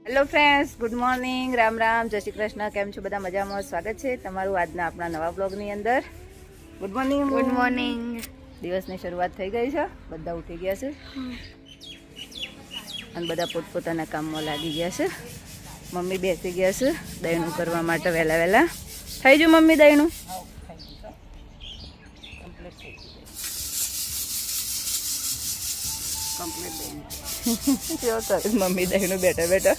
Hello friends, good morning, Ram Ram, જય શ્રી કૃષ્ણ. કેમ છો બધા? મજામાં? સ્વાગત છે તમારું આજના આપણા નવા બ્લોગની અંદર. Good morning. Good morning. દિવસની શરૂઆત થઈ ગઈ છે, બધા ઉઠી ગયા છે અને બધા પોતપોતાના કામમાં લાગી ગયા છે. મમ્મી બેસી ગયા છે દહીંનું કરવા માટે વહેલા વહેલા. થઈ ગયું મમ્મી દહીંનું? મમ્મી દહીંનું બેઠા બેઠા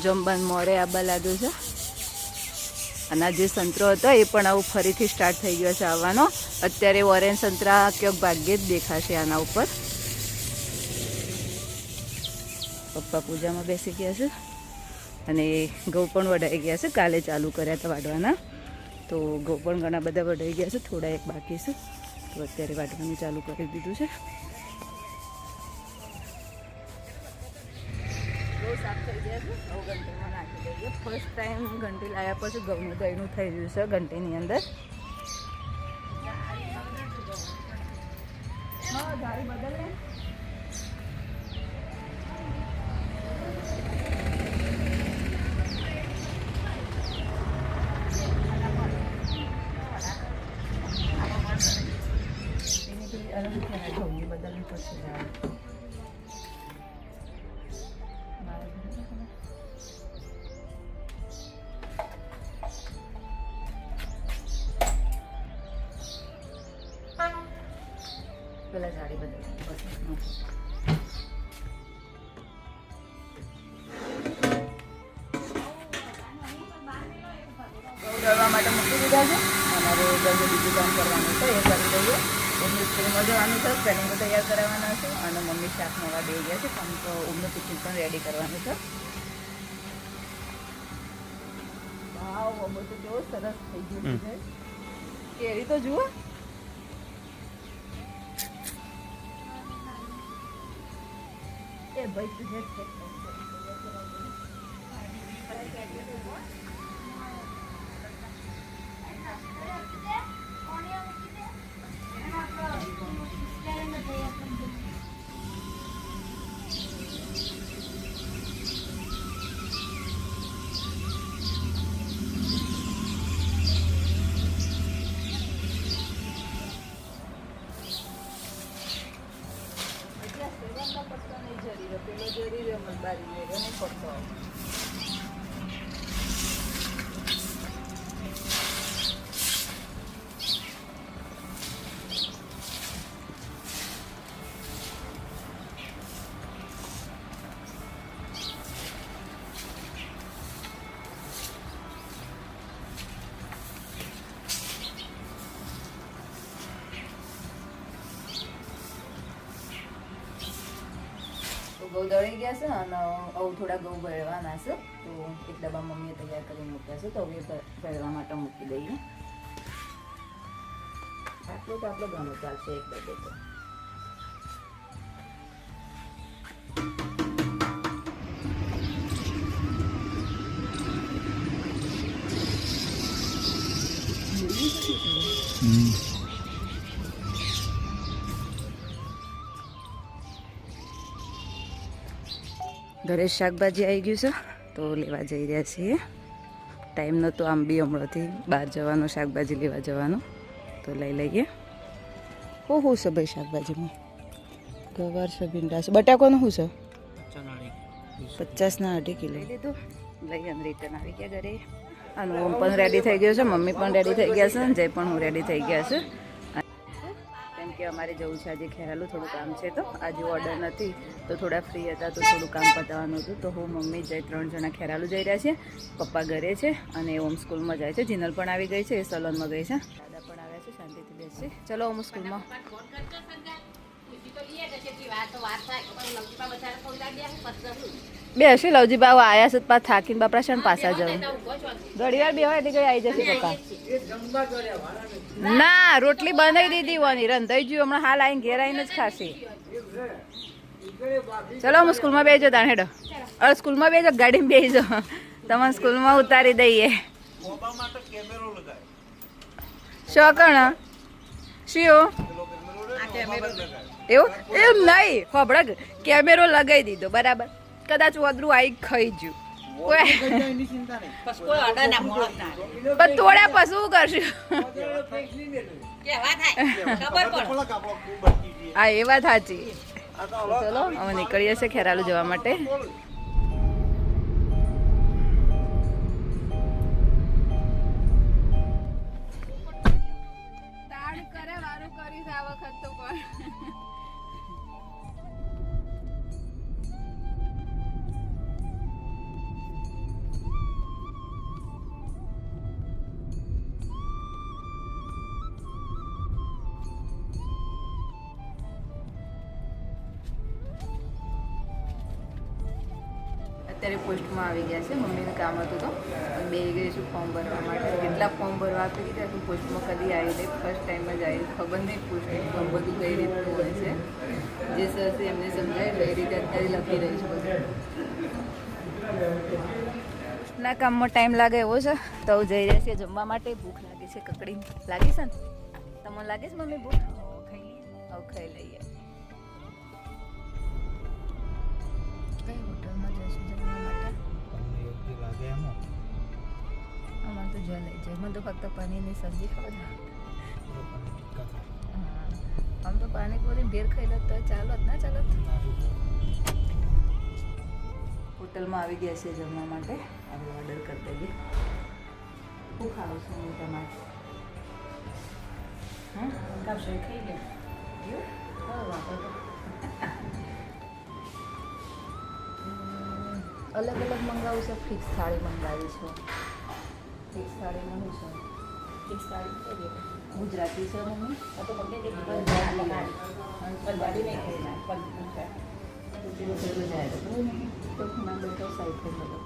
જમવાનું મોડે આબા લાગ્યું છે. અને જે સંતરો હતો એ પણ આવું ફરીથી સ્ટાર્ટ થઈ ગયો છે આવવાનો. અત્યારે ઓરેન્જ સંતરા ક્યાંક ભાગ્યે જ દેખાશે આના ઉપર. પપ્પા પૂજામાં બેસી ગયા છે અને ઘઉં પણ વઢાઈ ગયા છે. કાલે ચાલુ કર્યા હતા વાઢવાના, તો ઘઉં પણ ઘણા બધા વઢાઈ ગયા છે. થોડા એક બાકી છે, તો અત્યારે વાઢવાનું ચાલુ કરી દીધું છે. ઘઉં સાફ થઈ ગયા છે, ઘઉં ઘંટીમાં નાખી દઈએ. ફર્સ્ટ ટાઈમ ઘંટી લાવ્યા પછી ઘઉંનું દહીંનું થઈ ગયું છે ઘંટીની અંદર. ગાડી બદલે ઘઉંની બદલવી પડશે. પેલા જાડી બદલવી દળવા માટે મૂકી દીધા છે. અમારે ઘરે બીજું કામ કરવાનું છે, એ કરી દઈએ. ઊમની સ્કૂલમાં જવાનું છે, ટ્રેનિંગો તૈયાર કરાવવાના છે અને મમ્મી શાક નવા દઈ ગયા છે. પણ તો ઊમનું ટિફિન પણ રેડી કરવાનું છે. વાવ, બધું તો કેવો સરસ થઈ ગયું છે. કેરી તો જુઓ. એ ભાઈ તુજે પેલો જરી રહ્યો બારી નહીં પડતો. ઘઉં દળી ગયા છે અને હવે થોડા ઘઉં ભરવાના છે, તો એક ડબ્બા મમ્મીએ તૈયાર કરીને મૂક્યા છે, તો હવે ભરવા માટે મૂકી દઈએ. આટલું તો આપણે ઘણું ચાલશે એક ડબ્બે તો. ઘરે શાકભાજી આવી ગયું છે, તો લેવા જઈ રહ્યા છીએ. ટાઈમ નહોતો આમ બી હમણાંથી બહાર જવાનો, શાકભાજી લેવા જવાનો, તો લઈ લઈએ. શું છે ભાઈ શાકભાજીમાં? ગવાર છે, ભીંડા છે. બટાકાનું શું છે? 50ના 2.5 કિલો લીધું. લઈ અને રિટર્ન આવી ગયા ઘરે. અને ઓમ પણ રેડી થઈ ગયો છે, મમ્મી પણ રેડી થઈ ગયા છે, જય પણ હું રેડી થઈ ગયા છે. કે અમારે જવું છે આજે ખેરાલું, થોડું કામ છે. તો આજે ઓર્ડર નથી તો થોડા ફ્રી હતા, તો થોડું કામ પતાવવાનું હતું. તો હું, મમ્મી, જય 3 જણા ખેરાલું જઈ રહ્યા છે. પપ્પા ઘરે છે અને ઓમ સ્કૂલમાં જાય છે. જીનલ પણ આવી ગઈ છે, એ સલોનમાં ગઈ છે. દાદા પણ આવ્યા છે, શાંતિથી બેસશે. ચલો ઓમ સ્કૂલમાં. બે હશે લવજી બાવ આયા છે, પાછા થાકીને બાપરા છે ને પાછા જવું. ઘડી વાર બે હોય એટલે કઈ આવી જશે પપ્પા. ના, રોટલી બનાવી દીધી હોવાની, રંધાઈ ગયું. હમણાં હાલ આવીને ઘેર આવીને જ ખાશી. ચલો હું સ્કૂલમાં બેસજો તાણ હેડો. અરે સ્કૂલમાં બેસજો, ગાડીમાં બેસજો, તમને સ્કૂલમાં ઉતારી દઈએ. શું કણ? શું એવું એમ નહીં હોબળા કેમેરો લગાવી દીધો બરાબર કદાચ વધરું આવી ખાઈ ગયું પણ તોડ્યા પછી શું કરશું હા એ વાત સાચી ચલો અમે નીકળીએ છીએ ખેરાલુ જવા માટે અત્યારે પોસ્ટમાં આવી ગયા છે મમ્મીને કામ હતું તો બે ગઈશું ફોર્મ ભરવા માટે કેટલા ફોર્મ ભરવા આપી દીધા તો પોસ્ટમાં કદી આવી નહીં ફર્સ્ટ ટાઈમ જ આવી ખબર નહીં પોસ્ટનું ફોર્મ બધું કઈ રીતનું હોય છે જે સર છે એમને સમજાય એ રીતે અત્યારે લખી રહી છું બધું ના કામમાં ટાઈમ લાગે એવો છે તો જઈ રહ્યા છીએ જમવા માટે ભૂખ લાગે છે કકડી લાગી છે ને તમને લાગે છે મમ્મી ભૂખ ખાઈ લઈએ કઈ હોટલમાં જઈશું જમવા માટે અમારે તો જો લઈ જાય મને તો ફક્ત પનીરની સબ્જી ખાવ આમ તો પાણીપુરી ભેર ખાઈ લો તો ચાલો જ ના ચાલો હોટલમાં આવી ગયા છે જમવા માટે આપણે ઓર્ડર કરી દઈએ શું ખાવું છે હું તમારે હા કાપશે ખાઈ લે હા વાપર અલગ અલગ મંગાવું છે ફિક્સ થાળી મંગાવી છે ફિક્સ થાળીમાં શું છે ફિક્સ થાળી ગુજરાતી છે મમ્મી તો પગે પંજાબી નહીં ખાઈ જાય તો ના બેઠો સાઈડ પર બધો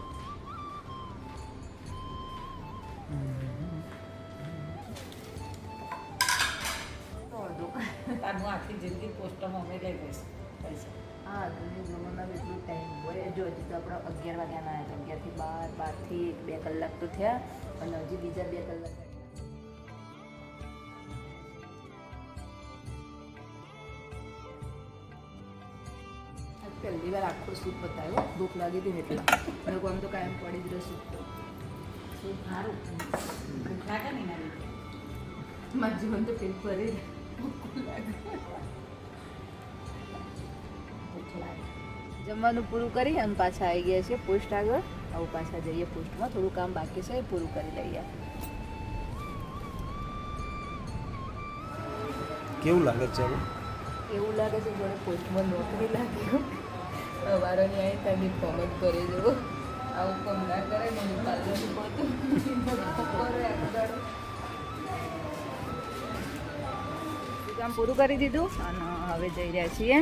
તારું આખી જિંદગી પોસ્ટમાં અમે લઈ જઈશું પૈસા હા તમને જમવામાં એટલું ટાઈમ હોય જો હજી તો આપણે 11 વાગ્યાના આવ્યા 11 થી 12 થી 2 કલાક તો થયા અને હજી બીજા 2 કલાક પહેલી વાર આખો સૂપ બતાવ્યો ભૂખ લાગી હતી એટલે મેં આમ તો કાયમ પડી જ રહ્યો સૂપ સારું ભૂખ લાગે ને એના લીધે મારું જીવન તો પેટ ભરી જમવાનું પૂરું કરી અને પાછા આવી ગયા છીએ પોસ્ટ આગળ આવું પાછા જઈએ પોસ્ટમાં થોડું કામ બાકી છે એ પૂરું કરી લઈએ કેવું લાગે છે એવું લાગે છે મને પોસ્ટમાં નોકરી લાગ્યો વારોની આવી ત્યાંની ફોર્મ જ ભરી જવો આવું કામ ના કરે મને પાલવાનું પડતું કામ પૂરું કરી દીધું અને હવે જઈ રહ્યા છીએ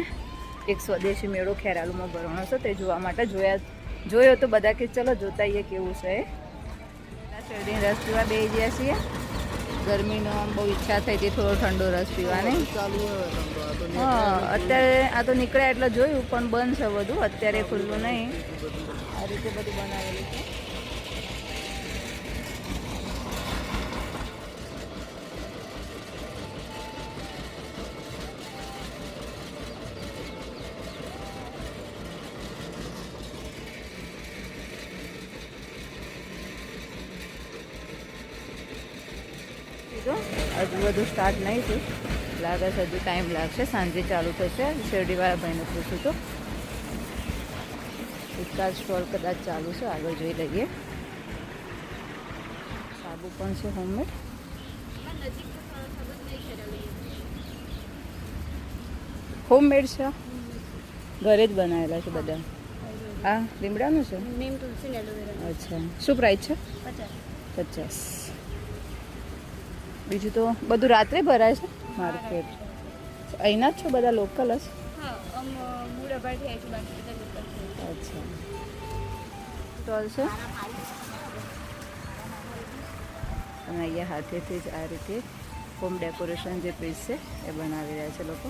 એક સ્વદેશી મેળો ખેરાલુમાં ભરવાનો છે તે જોવા માટે જોયો તો બધા કે ચલો જોતા આવીએ કેવું છે શેરડીનો રસ પીવા બેસી ગયા છીએ ગરમીનો બહુ ઈચ્છા થઈ હતી થોડો ઠંડો રસ પીવાની હા અત્યારે આ તો નીકળ્યા એટલે જોયું પણ બંધ છે બધું અત્યારે ખુલ્લું નહીં આ રીતે બધું બનાવેલું છે હજુ બધું સ્ટાર્ટ નહીં થયું લાગે છે હજુ ટાઈમ લાગશે સાંજે ચાલુ થશે શેરડીવાળા ભાઈને પૂછું તો એકાદ સ્ટોલ કદાચ ચાલુ છે આગળ જોઈ લઈએ સાબુ પણ છે હોમમેડ હોમમેડ છે ઘરે જ બનાવેલા છે બધા હા લીમડાનું છે અચ્છા શું પ્રાઇસ છે 50 બીજું તો બધું રાત્રે ભરાય છે માર્કેટ અહીંના જ છો બધા લોકલ જ અચ્છા સ્ટોલ છે અને અહીંયા હાથેથી જ આ રીતે હોમ ડેકોરેશન જે પીસ છે એ બનાવી રહ્યા છે લોકો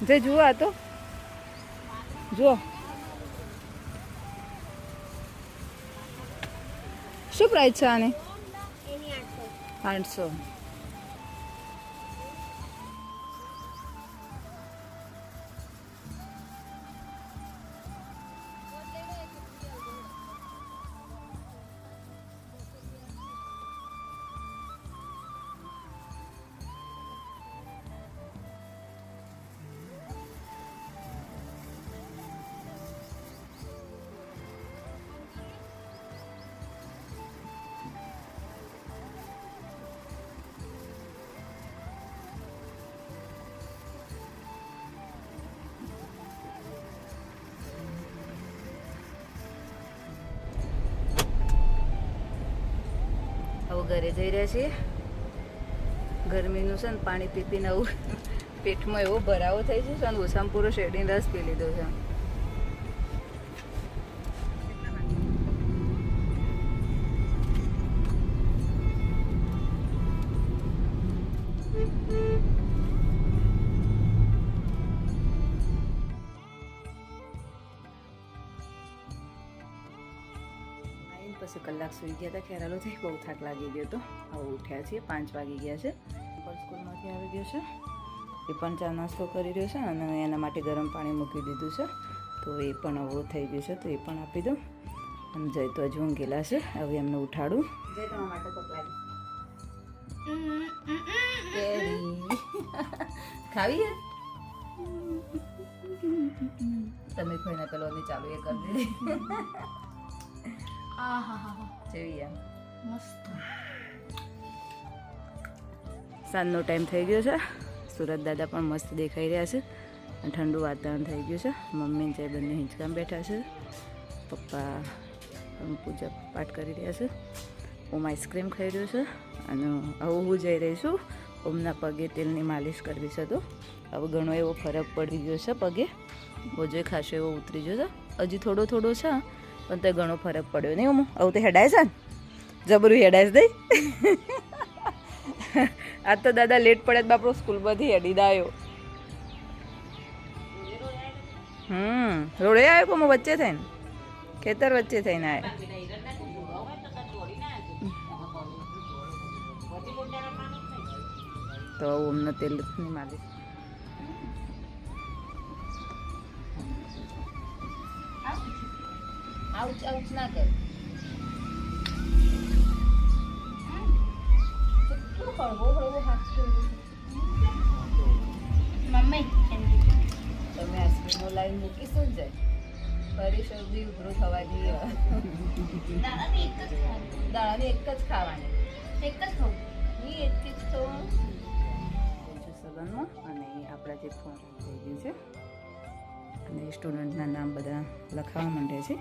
જે જુઓ આ તો જુઓ શું પ્રાઇસ છે આની 800 ઘરે જઈ રહ્યા છીએ. ગરમીનું છે ને પાણી પી પીને આવું પેટમાં એવો ભરાવો થઈ છે અને ઓછામાં પૂરો શેરડીનો રસ પી લીધો છે. પછી કલાક સુઈ ગયા હતા. ખેરાલો થઈ બહુ થાક લાગી ગયો હતો. હવે ઉઠ્યા છીએ 5 વાગી ગયા છે. સ્કૂલમાંથી આવી ગયો છે. એ પણ ચા નાસ્તો કરી રહ્યો છે અને એના માટે ગરમ પાણી મૂકી દીધું છે. તો એ પણ હવે થઈ ગયું છે તો એ પણ આપી દઉં. અને જય તો હજુ ઊંઘેલા છે. હવે એમને ઉઠાડું. જય તમારા માટે પકવાડી ખાવી તમે કોઈને પેલો ચાલુ એ કરી દીધી. સાંજનો ટાઈમ થઈ ગયો છે. સુરત દાદા પણ મસ્ત દેખાઈ રહ્યા છે અને ઠંડુ વાતાવરણ થઈ ગયું છે. મમ્મી ને બંને હિંચકામ બેઠા છે. પપ્પા પૂજા પાઠ કરી રહ્યા છે. ઓમ આઈસ્ક્રીમ ખાઈ રહ્યો છે અને હવે હું જઈ રહી છું ઓમના પગે તેલની માલિશ કરવી છે. તો હવે ઘણો એવો ફરક પડી ગયો છે પગે. બોજો ખાસો એવો ઉતરી ગયો છે. હજી થોડો થોડો છે પણ તો ઘણો ફરક પડ્યો નહીં. હું આવું તો હેડાય છે ને જબરું હેડાય દઈ. આજ તો દાદા લેટ પડે બાપડો સ્કૂલમાંથી હેડી દાયો. રોડે આવ્યો પણ વચ્ચે થઈને ખેતર વચ્ચે થઈને આવ્યો. તો ઓમને તેલની માલિશ આઉચ આઉચ ના કર. મમ્મી તમે આઈસ્ક્રીમો લાઈન મૂકીશું ને જાય ફરી શરદી ઉભરો થવા દઈએ. દાણાની એક જ ખાવાની. એક જ ખાવું એક જ ખાવું સગનમાં. અને આપણા જે ફોર્મ થઈ ગયું છે અને સ્ટુડન્ટના નામ બધા લખાવા માંડે છે.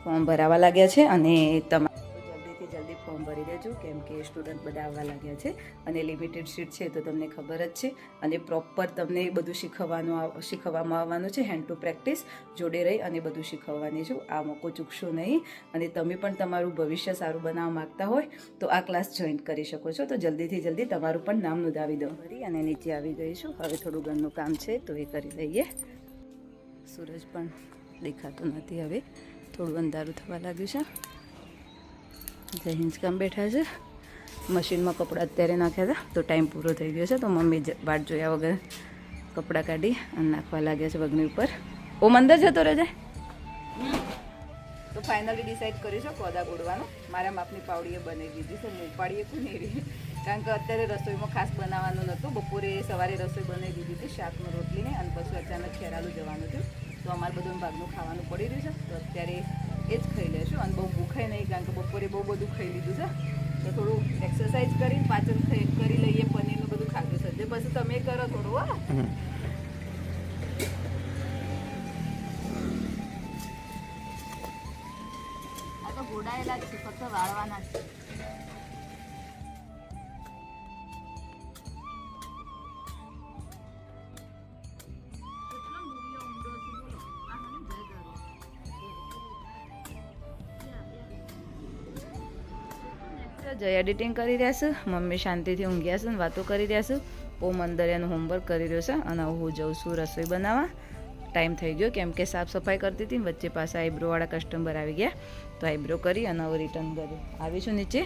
ફોર્મ ભરાવા લાગ્યા છે અને તમારે જલ્દીથી જલ્દી ફોર્મ ભરી દેજો કેમ કે સ્ટુડન્ટ બધા આવવા લાગ્યા છે અને લિમિટેડ સીટ છે તો તમને ખબર જ છે. અને પ્રોપર તમને બધું શીખવવામાં આવવાનું છે. હેન્ડ ટુ પ્રેક્ટિસ જોડે રહી અને બધું શીખવવાની છું. આ મોકો ચૂકશો નહીં. અને તમે પણ તમારું ભવિષ્ય સારું બનાવવા માગતા હોય તો આ ક્લાસ જોઈન કરી શકો છો. તો જલ્દીથી જલ્દી તમારું પણ નામ નોંધાવી દો. ભરી અને નીચે આવી ગઈ છું. હવે થોડું ઘરનું કામ છે તો એ કરી લઈએ. સૂરજ પણ દેખાતો નથી. હવે થોડું અંધારું થવા લાગ્યું છે. જય હિંચકામ બેઠા છે. મશીનમાં કપડાં અત્યારે નાખ્યા હતા તો ટાઈમ પૂરો થઈ ગયો છે તો મમ્મી વાટ જોયા વગર કપડાં કાઢી અને નાખવા લાગ્યા છે વગની ઉપર. ઓમ અંદર જતો રહેજે. તો ફાઇનલી ડિસાઈડ કરીશું કોદા ગોળવાનું. મારા માપની પાવડીએ બનાવી દીધી છે. હું ઉપાડીએ કોઈ નહીં રહી કારણ કે અત્યારે રસોઈમાં ખાસ બનાવવાનું નહોતું. બપોરે સવારે રસોઈ બનાવી દીધી હતી શાકનું રોટલીને અને પછી અચાનક ખેરાલું જવાનું હતું તો અમારે બધું ભાગનું ખાવાનું પડી રહ્યું છે તો અત્યારે એ જ ખાઈ લેશું. અને બહુ ભૂખાય નહીં કારણ કે બપોરે બહુ બધું ખાઈ લીધું છે તો થોડું એક્સરસાઇઝ કરીને પાચન કરી લઈએ. પનીરનું બધું ખાધું છે જે પછી તમે કરો થોડું. હા આ તો ઘોડાયેલા જ છે ફક્ત વાળવાના છે. જય એડિટિંગ કરી રહ્યા છે. મમ્મી શાંતિથી ઊંઘ્યા છે અને વાતો કરી રહ્યા છે. ઓમ અંદર એનું હોમવર્ક કરી રહ્યો છે અને હું જઉં છું રસોઈ બનાવવા. ટાઈમ થઈ ગયો કેમ કે સાફ સફાઈ કરતી હતી. વચ્ચે પાછા આઈબ્રોવાળા કસ્ટમર આવી ગયા તો આઈબ્રો કરી અને હવે રિટર્ન ઘરે આવીશું નીચે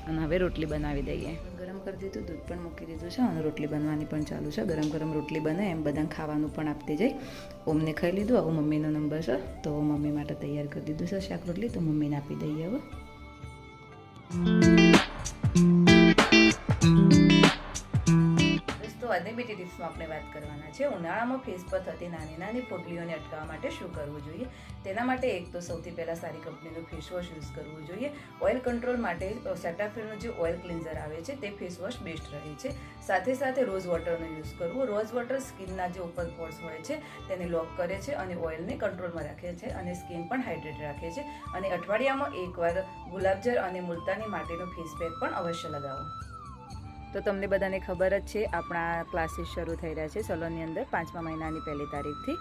અને હવે રોટલી બનાવી દઈએ. ગરમ કરી દીધું, દૂધ પણ મૂકી દીધું છે અને રોટલી બનવાની પણ ચાલુ છે. ગરમ ગરમ રોટલી બને એમ બધાને ખાવાનું પણ આપતી જાય. ઓમને ખાઈ લીધું. આવું મમ્મીનો નંબર છે તો મમ્મી માટે તૈયાર કરી દીધું છે શાક રોટલી તો મમ્મીને આપી દઈએ. હવે દોસ્તો આજ અને બ્યુટી ટિપ્સમાં આપણે વાત કરવાના છે. ઉનાળામાં ફેસ પર થતી નાની નાની ફોડલીઓને અટકાવવા માટે શું કરવું જોઈએ તેના માટે એક તો સૌથી પહેલાં સારી કંપનીનું ફેસ વોશ યુઝ કરવું જોઈએ. ઓઇલ કંટ્રોલ માટે સેટાફિલનું જે ઓઇલ ક્લિન્ઝર આવે છે તે ફેસ વોશ બેસ્ટ રહે છે. સાથે સાથે રોઝ વોટરનો યુઝ કરવો. રોઝ વોટર સ્કિનના જે ઓપન પોર્સ હોય છે તેને લોક કરે છે અને ઓઇલને કંટ્રોલમાં રાખે છે અને સ્કિન પણ હાઇડ્રેટ રાખે છે. અને અઠવાડિયામાં એકવાર ગુલાબજળ અને મુલતાની માટેનો ફેસ પેક પણ અવશ્ય લગાવો. તો તમને બધાને ખબર જ છે આપણા ક્લાસીસ શરૂ થઈ રહ્યા છે સલોનની અંદર 5મા મહિનાની 1લી તારીખથી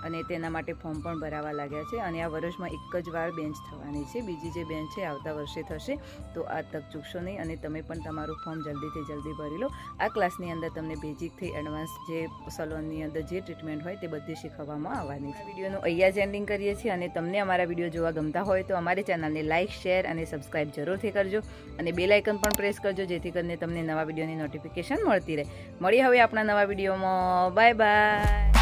અને તેના માટે ફોર્મ પણ ભરાવા લાગ્યા છે અને આ વર્ષમાં એક જ વાર બેન્ચ થવાની છે. બીજી જે બેન્ચ છે આવતા વર્ષે થશે. તો આ તક ચૂકશો નહીં અને તમે પણ તમારું ફોર્મ જલ્દીથી જલ્દી ભરી લો. આ ક્લાસની અંદર તમને બેઝિકથી એડવાન્સ જે સલોનની અંદર જે ટ્રીટમેન્ટ હોય તે બધી શીખવવામાં આવવાની છે. વિડીયોનું અહીંયા જ એન્ડિંગ કરીએ છીએ અને તમને અમારા વિડીયો જોવા ગમતા હોય તો અમારી ચેનલને લાઇક, શેર અને સબસ્ક્રાઈબ જરૂરથી કરજો અને બેલ આઇકન પણ પ્રેસ કરજો જેથી કરીને તમને નવા વિડીયોની નોટિફિકેશન મળતી રહે. મળીએ હવે આપણા નવા વિડીયોમાં. Bye bye.